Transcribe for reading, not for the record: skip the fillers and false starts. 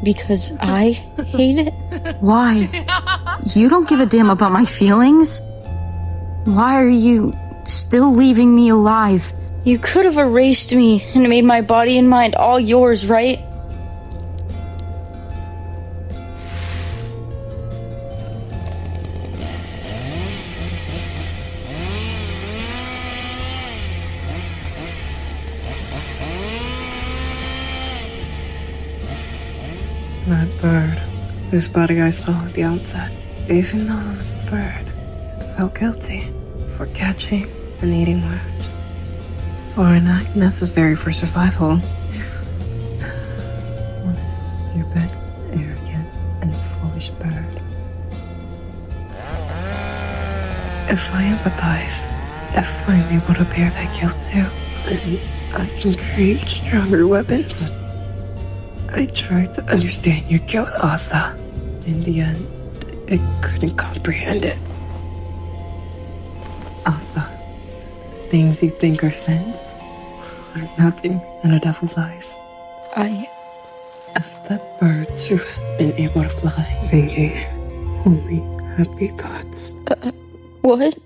Because I hate it? Why? You don't give a damn about my feelings? Why are you still leaving me alive? You could have erased me and made my body and mind all yours, right? That bird, whose body I saw at the outset, even though it was a bird, it felt guilty for catching and eating worms. For an act necessary for survival. What a stupid, arrogant, and foolish bird. If I empathize, if I'm able to bear that guilt too, then I can create stronger weapons. I tried to understand your guilt, Asa. In the end, I couldn't comprehend it. Asa, things you think are sins are nothing in a devil's eyes. If the birds who have been able to fly, thinking only happy thoughts. What?